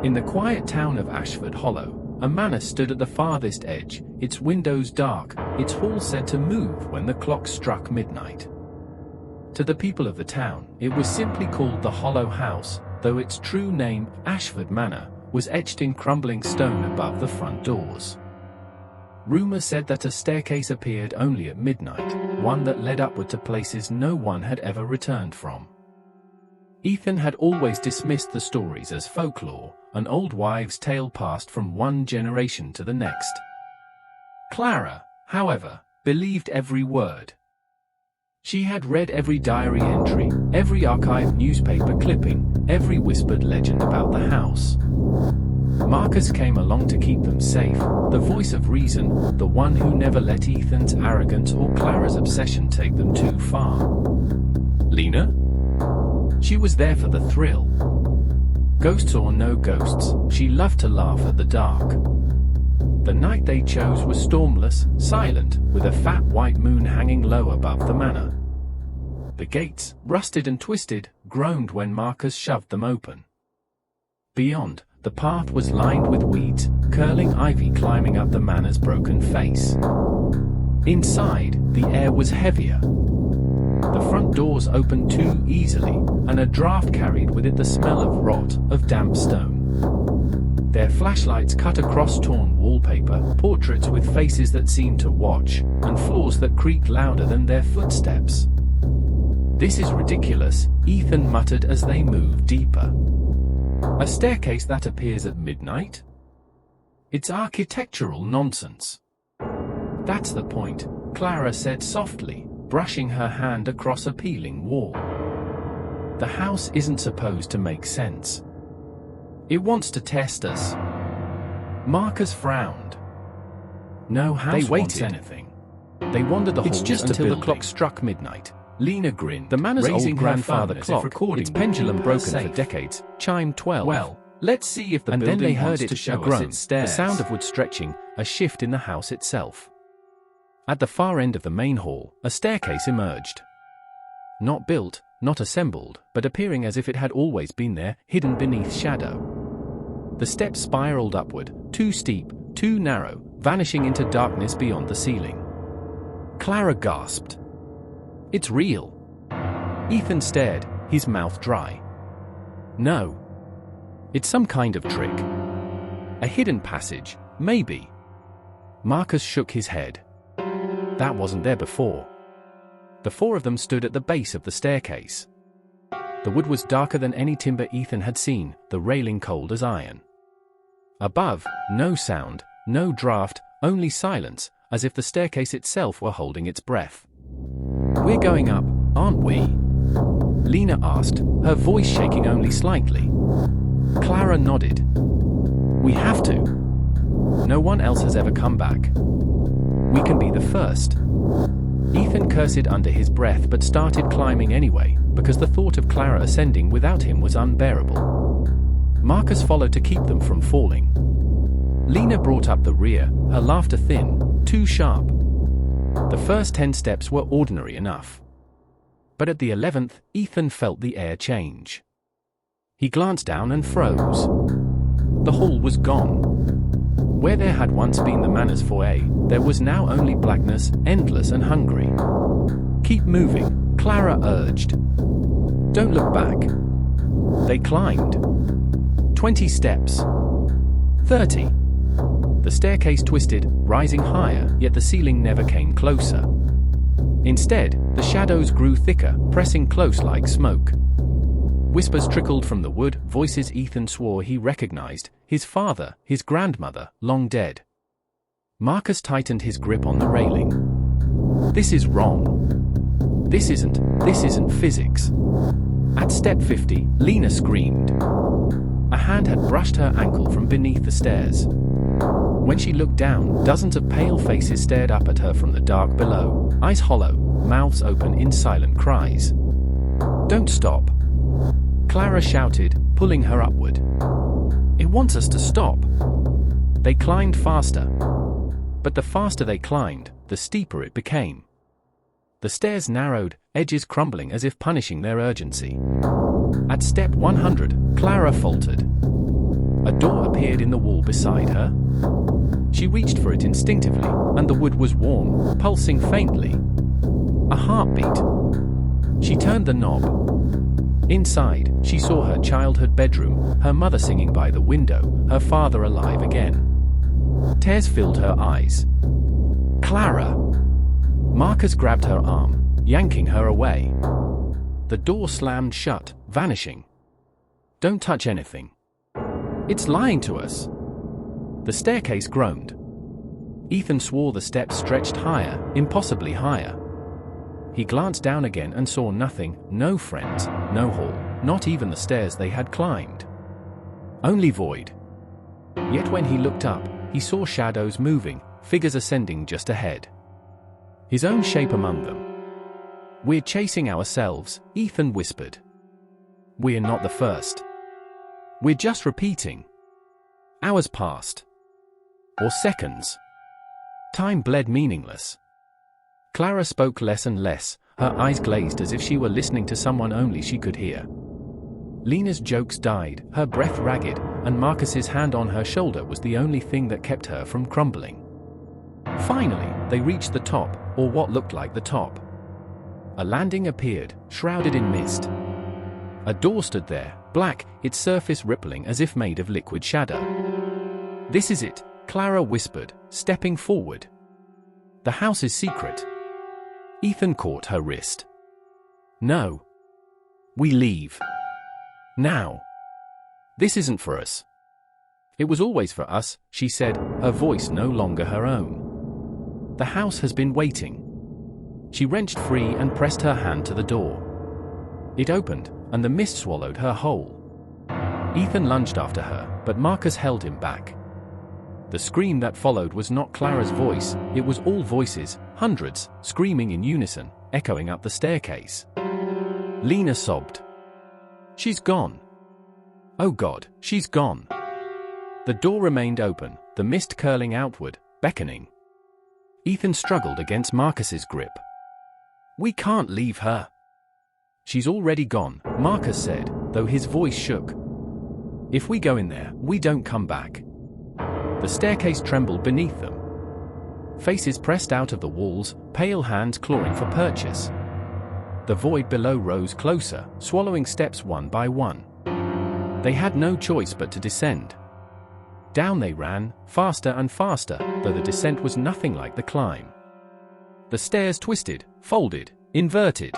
In the quiet town of Ashford Hollow, a manor stood at the farthest edge, its windows dark, its halls said to move when the clock struck midnight. To the people of the town, it was simply called the Hollow House, though its true name, Ashford Manor, was etched in crumbling stone above the front doors. Rumor said that a staircase appeared only at midnight, one that led upward to places no one had ever returned from. Ethan had always dismissed the stories as folklore, an old wives' tale passed from one generation to the next. Clara, however, believed every word. She had read every diary entry, every archived newspaper clipping, every whispered legend about the house. Marcus came along to keep them safe, the voice of reason, the one who never let Ethan's arrogance or Clara's obsession take them too far. Lena? She was there for the thrill. Ghosts or no ghosts, she loved to laugh at the dark. The night they chose was stormless, silent, with a fat white moon hanging low above the manor. The gates, rusted and twisted, groaned when Marcus shoved them open. Beyond, the path was lined with weeds, curling ivy climbing up the manor's broken face. Inside, the air was heavier. The front doors opened too easily, and a draft carried with it the smell of rot, of damp stone. Their flashlights cut across torn wallpaper, portraits with faces that seemed to watch, and floors that creaked louder than their footsteps. "This is ridiculous," Ethan muttered as they moved deeper. "A staircase that appears at midnight? It's architectural nonsense." "That's the point," Clara said softly, brushing her hand across a peeling wall. "The house isn't supposed to make sense. It wants to test us." Marcus frowned. "No house wants anything. They wandered the halls until the clock struck midnight." Lena grinned, the manor's old grandfather clock, its pendulum broken for decades, chimed 12. "Well, let's see if the building wants to show us its stairs." And then they heard it, a groan, the sound of wood stretching, a shift in the house itself. At the far end of the main hall, a staircase emerged. Not built, not assembled, but appearing as if it had always been there, hidden beneath shadow. The steps spiraled upward, too steep, too narrow, vanishing into darkness beyond the ceiling. Clara gasped. "It's real." Ethan stared, his mouth dry. "No. It's some kind of trick. A hidden passage, maybe." Marcus shook his head. "That wasn't there before." The four of them stood at the base of the staircase. The wood was darker than any timber Ethan had seen, the railing cold as iron. Above, no sound, no draft, only silence, as if the staircase itself were holding its breath. "We're going up, aren't we?" Lena asked, her voice shaking only slightly. Clara nodded. "We have to. No one else has ever come back. We can be the first." Ethan cursed under his breath but started climbing anyway, because the thought of Clara ascending without him was unbearable. Marcus followed to keep them from falling. Lena brought up the rear, her laughter thin, too sharp. The first 10 steps were ordinary enough. But at the 11th, Ethan felt the air change. He glanced down and froze. The hall was gone. Where there had once been the manor's foyer, there was now only blackness, endless and hungry. "Keep moving," Clara urged. "Don't look back." They climbed. 20 steps. 30. The staircase twisted, rising higher, yet the ceiling never came closer. Instead, the shadows grew thicker, pressing close like smoke. Whispers trickled from the wood, voices Ethan swore he recognized, his father, his grandmother, long dead. Marcus tightened his grip on the railing. "This is wrong. This isn't physics." At step 50, Lena screamed. A hand had brushed her ankle from beneath the stairs. When she looked down, dozens of pale faces stared up at her from the dark below, eyes hollow, mouths open in silent cries. "Don't stop!" Clara shouted, pulling her upward. "It wants us to stop." They climbed faster. But the faster they climbed, the steeper it became. The stairs narrowed, edges crumbling as if punishing their urgency. At step 100, Clara faltered. A door appeared in the wall beside her. She reached for it instinctively, and the wood was warm, pulsing faintly. A heartbeat. She turned the knob. Inside, she saw her childhood bedroom, her mother singing by the window, her father alive again. Tears filled her eyes. Clara! Marcus grabbed her arm, yanking her away. The door slammed shut, vanishing. Don't touch anything. It's lying to us. The staircase groaned. Ethan swore the steps stretched higher, impossibly higher. He glanced down again and saw nothing, no friends, no hall, not even the stairs they had climbed. Only void. Yet when he looked up, he saw shadows moving, figures ascending just ahead. His own shape among them. We're chasing ourselves, Ethan whispered. We're not the first. We're just repeating. Hours passed. Or seconds. Time bled meaningless. Clara spoke less and less, her eyes glazed as if she were listening to someone only she could hear. Lena's jokes died, her breath ragged, and Marcus's hand on her shoulder was the only thing that kept her from crumbling. Finally, they reached the top, or what looked like the top. A landing appeared, shrouded in mist. A door stood there, black, its surface rippling as if made of liquid shadow. This is it, Clara whispered, stepping forward. The house is secret. Ethan caught her wrist. No. We leave. Now. This isn't for us. It was always for us, she said, her voice no longer her own. The house has been waiting. She wrenched free and pressed her hand to the door. It opened, and the mist swallowed her whole. Ethan lunged after her, but Marcus held him back. The scream that followed was not Clara's voice, it was all voices, hundreds, screaming in unison, echoing up the staircase. Lena sobbed. She's gone. Oh God, she's gone. The door remained open, the mist curling outward, beckoning. Ethan struggled against Marcus's grip. We can't leave her. She's already gone, Marcus said, though his voice shook. If we go in there, we don't come back. The staircase trembled beneath them. Faces pressed out of the walls, pale hands clawing for purchase. The void below rose closer, swallowing steps one by one. They had no choice but to descend. Down they ran, faster and faster, though the descent was nothing like the climb. The stairs twisted, folded, inverted.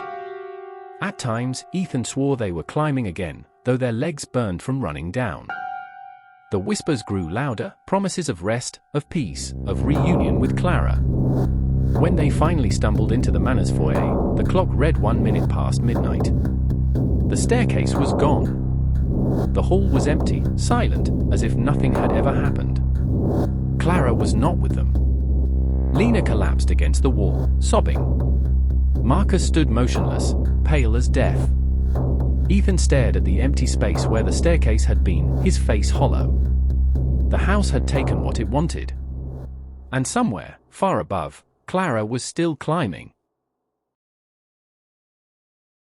At times, Ethan swore they were climbing again, though their legs burned from running down. The whispers grew louder, promises of rest, of peace, of reunion with Clara. When they finally stumbled into the manor's foyer, the clock read 1 minute past midnight. The staircase was gone. The hall was empty, silent, as if nothing had ever happened. Clara was not with them. Lena collapsed against the wall, sobbing. Marcus stood motionless, pale as death. Ethan stared at the empty space where the staircase had been, his face hollow. The house had taken what it wanted. And somewhere, far above, Clara was still climbing.